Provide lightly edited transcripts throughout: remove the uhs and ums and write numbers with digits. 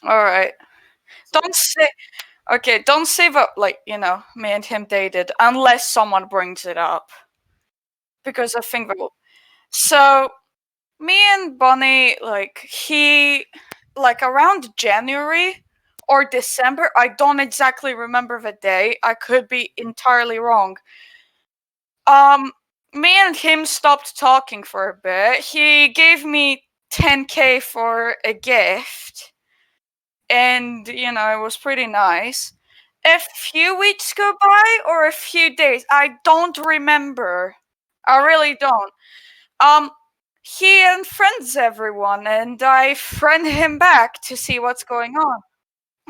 All right. Don't say okay. Don't say that like me and him dated unless someone brings it up because I think that. So me and Bonnie, like around January or December. I don't exactly remember the day. I could be entirely wrong. Um, Me and him stopped talking for a bit. He gave me 10K for a gift, and it was pretty nice. A few weeks go by or a few days, I don't remember. I really don't. Um, he unfriends everyone, and I friend him back to see what's going on.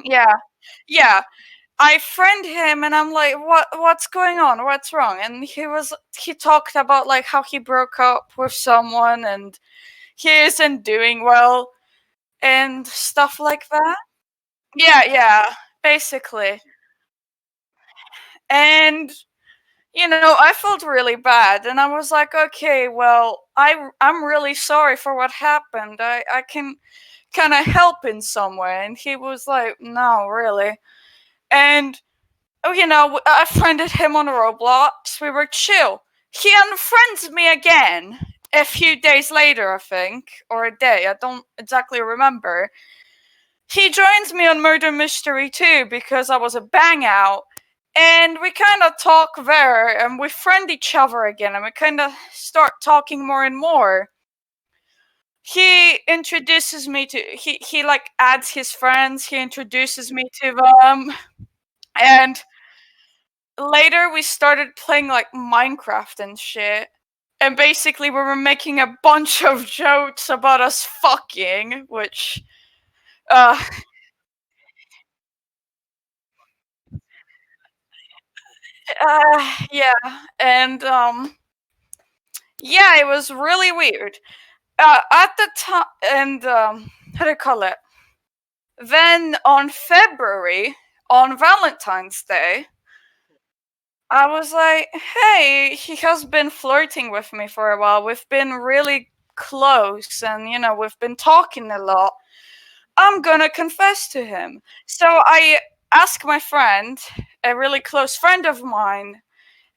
Yeah, yeah. I friend him, and I'm like, What's going on? What's wrong?" And he talked about like how he broke up with someone, and he isn't doing well and stuff like that. Yeah, yeah, basically. And I felt really bad, and I was like, okay, well, I'm really sorry for what happened. I can kind of help in some way. And he was like, no, really. And I friended him on Roblox. We were chill. He unfriends me again a few days later, I think, or a day. I don't exactly remember. He joins me on Murder Mystery too because I was a bang out. And we kind of talk there, and we friend each other again, and we kind of start talking more and more. He introduces me to he like adds his friends. He introduces me to them, and later we started playing like Minecraft and shit. And basically, we were making a bunch of jokes about us fucking, which uh yeah, and yeah, it was really weird. At the time, and how do you call it? Then on February, on Valentine's Day, I was like, hey, he has been flirting with me for a while. We've been really close, and we've been talking a lot. I'm gonna confess to him. So I asked my friend, a really close friend of mine,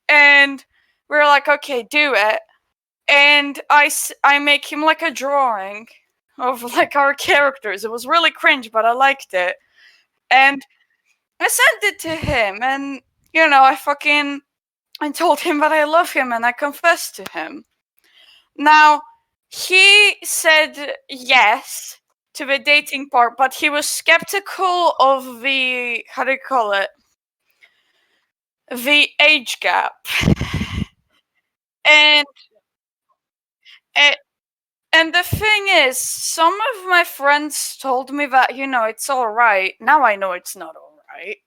and we are like, okay, do it. And I make him like a drawing of like our characters. It was really cringe, but I liked it. And I sent it to him, and I told him that I love him, and I confessed to him. Now, he said yes to the dating part, but he was skeptical of the, how do you call it? The age gap. And it, and the thing is, some of my friends told me that, it's alright. Now I know it's not alright.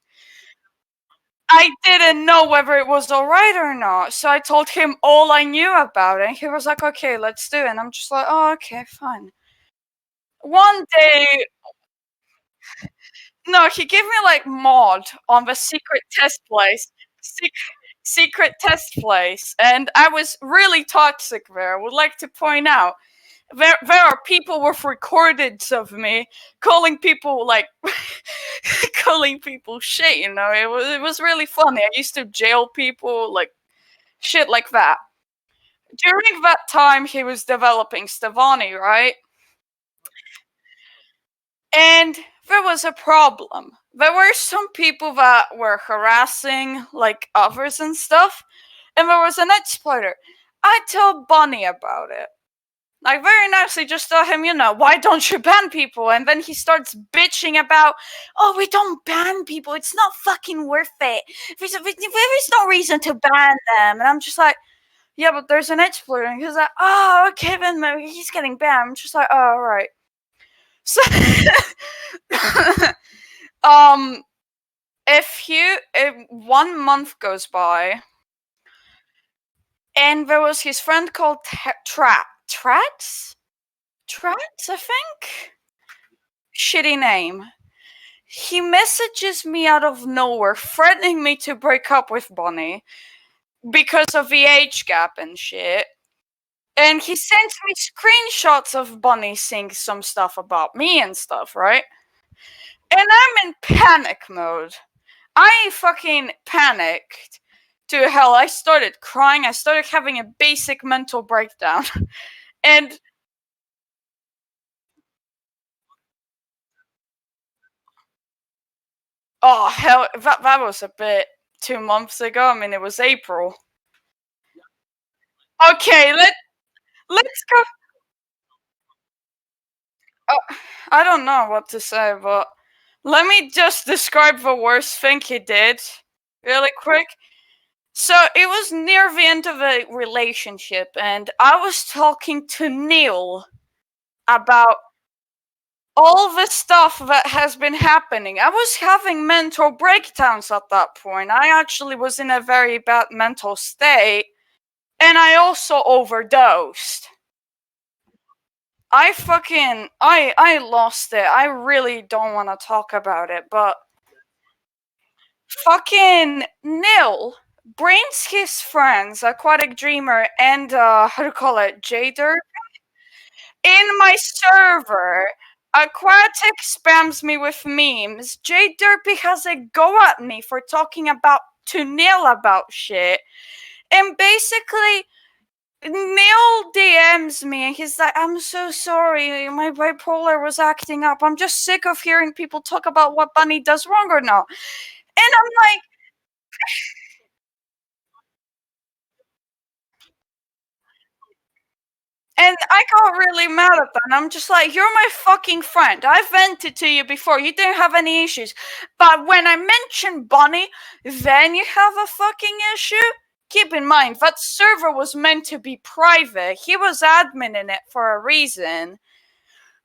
I didn't know whether it was alright or not. So I told him all I knew about it. And he was like, okay, let's do it. And I'm just like, oh, okay, fine. One day, no, he gave me like mod on the secret test place. Secret test place. And I was really toxic there. I would like to point out. There are people with recordings of me calling people like calling people shit, it was really funny. I used to jail people, like shit like that. During that time he was developing Stevani, right? And there was a problem. There were some people that were harassing like others and stuff, and there was an exploiter. I told Bonnie about it. I very nicely just tell him, why don't you ban people? And then he starts bitching about, oh, we don't ban people. It's not fucking worth it. There's no reason to ban them. And I'm just like, yeah, but there's an exploiter. And he's like, oh, okay, then maybe he's getting banned. I'm just like, oh, all right. So, um, if 1 month goes by, and there was his friend called Trax? Trax, I think? Shitty name. He messages me out of nowhere, threatening me to break up with Bonnie because of the age gap and shit. And he sends me screenshots of Bonnie saying some stuff about me and stuff, right? And I'm in panic mode. I fucking panicked to hell. I started crying. I started having a basic mental breakdown. And oh hell, that was a bit 2 months ago. I mean, it was April. Okay, let's go. I don't know what to say, but let me just describe the worst thing he did really quick. So it was near the end of a relationship, and I was talking to Neil about all the stuff that has been happening. I was having mental breakdowns at that point. I actually was in a very bad mental state, and I also overdosed. I lost it. I really don't want to talk about it, but fucking Nil brings his friends, Aquatic Dreamer and how do you call it, Jader, in my server. Aquatic spams me with memes. Jay Derpy has a go at me for talking about to Neil about shit. And basically Neil DMs me and he's like, I'm so sorry, my bipolar was acting up. I'm just sick of hearing people talk about what Bunny does wrong or not. And I'm like, and I got really mad at that. And I'm just like, you're my fucking friend. I vented to you before. You didn't have any issues. But when I mention Bunny, then you have a fucking issue? Keep in mind, that server was meant to be private. He was admin in it for a reason.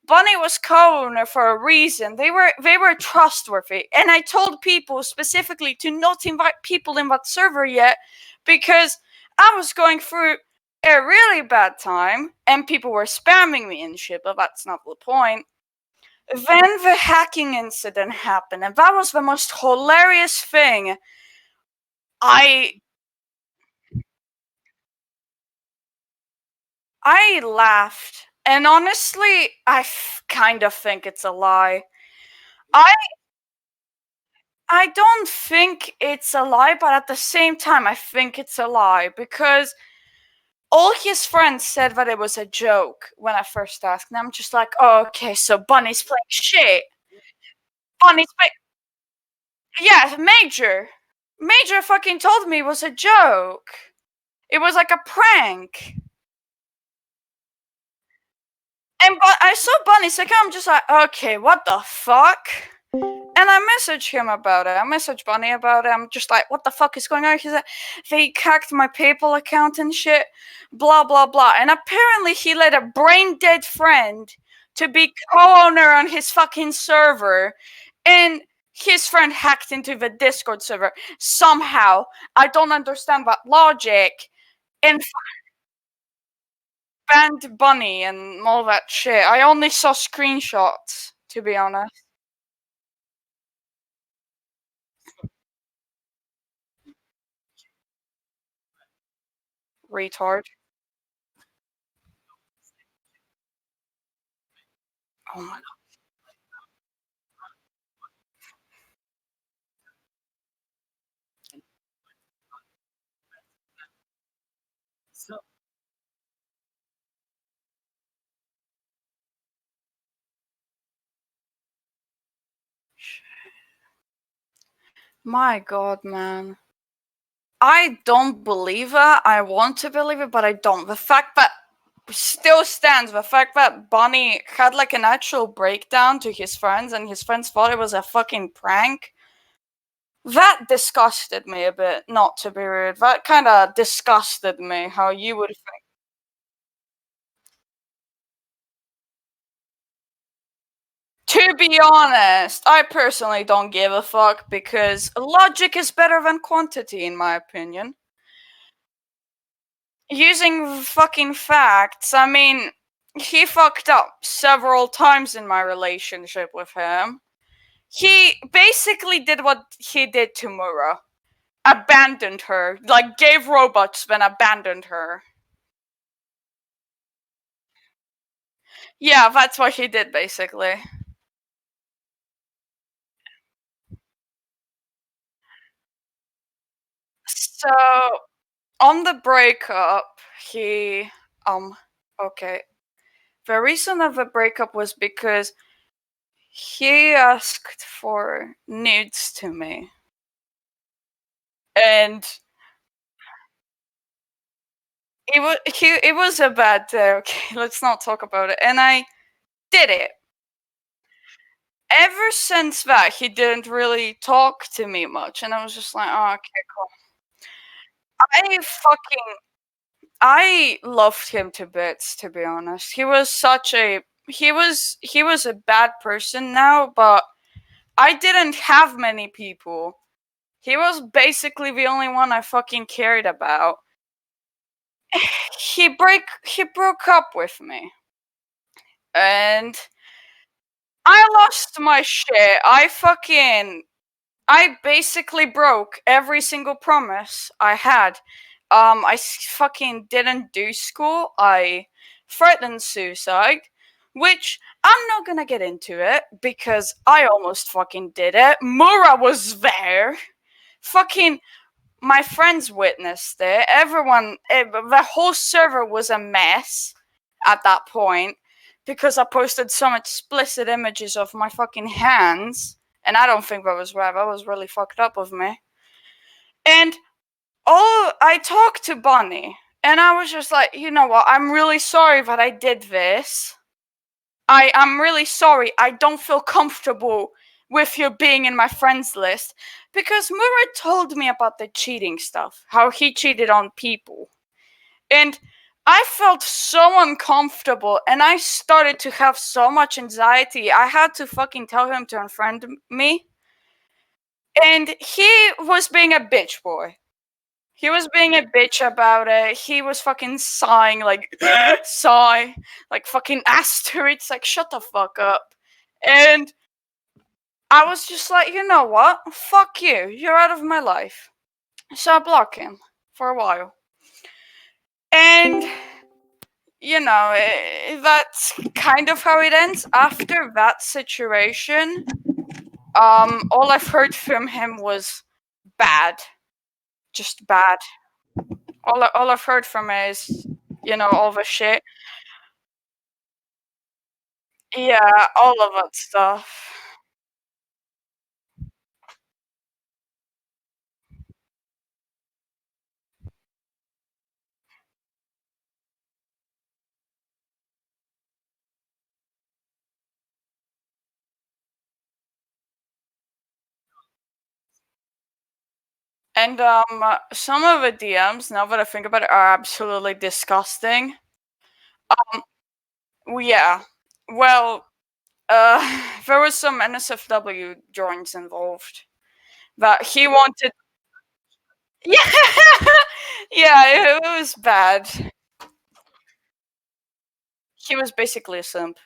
Bunny was co-owner for a reason. They were trustworthy. And I told people specifically to not invite people in that server yet because I was going through a really bad time and people were spamming me and shit, but that's not the point. Then the hacking incident happened, and that was the most hilarious thing. I I laughed, and honestly, kind of think it's a lie. I I don't think it's a lie, but at the same time, I think it's a lie because all his friends said that it was a joke when I first asked. And I'm just like, oh, okay, so Bunny's playing shit. Bunny's playing. Yeah, Major. Major fucking told me it was a joke. It was like a prank. And but I saw Bunny's account. I'm just like, okay, what the fuck? And I messaged him about it. I messaged Bunny about it. I'm just like, what the fuck is going on? He's like, they hacked my PayPal account and shit. Blah, blah, blah. And apparently he let a brain dead friend to be co-owner on his fucking server. And his friend hacked into the Discord server somehow. I don't understand that logic. And banned Bunny and all that shit. I only saw screenshots, to be honest. Retard. Oh my My god, man. I don't believe it. I want to believe it, but I don't. The fact that still stands, the fact that Bonnie had like an actual breakdown to his friends and his friends thought it was a fucking prank. That disgusted me a bit, not to be rude. That kind of disgusted me how you would think. To be honest, I personally don't give a fuck because logic is better than quantity, in my opinion. Using fucking facts, I mean, he fucked up several times in my relationship with him. He basically did what he did to Mura. Abandoned her. Like, gave robots, then abandoned her. Yeah, that's what he did, basically. So on the breakup, he um okay. The reason of the breakup was because he asked for nudes to me. And it was a bad day, okay, let's not talk about it. And I did it. Ever since that, he didn't really talk to me much, and I was just like, "Oh, okay, cool." I I loved him to bits, to be honest. He was a bad person now, but I didn't have many people. He was basically the only one I fucking cared about. He broke up with me, and I lost my shit. I basically broke every single promise I had. Fucking didn't do school. I threatened suicide, which I'm not gonna get into it because I almost fucking did it. Mura was there. Fucking my friends witnessed it. The whole server was a mess at that point because I posted some explicit images of my fucking hands, and I don't think that was right. That was really fucked up of me. And I talked to Bonnie, and I was just like, you know what? I'm really sorry that I did this. I'm really sorry. I don't feel comfortable with you being in my friends list because Murat told me about the cheating stuff, how he cheated on people. And I felt so uncomfortable and I started to have so much anxiety. I had to fucking tell him to unfriend me. And he was being a bitch boy. He was being a bitch about it. He was fucking sighing, like, sigh, like fucking asteroids, like, shut the fuck up. And I was just like, you know what? Fuck you. You're out of my life. So I blocked him for a while. And, that's kind of how it ends. After that situation, all I've heard from him was bad. Just bad. All I've heard from him is, all the shit. Yeah, all of that stuff. And some of the DMs, now that I think about it, are absolutely disgusting. Yeah. Well, there was some NSFW joints involved that he wanted. Yeah, yeah, it was bad. He was basically a simp.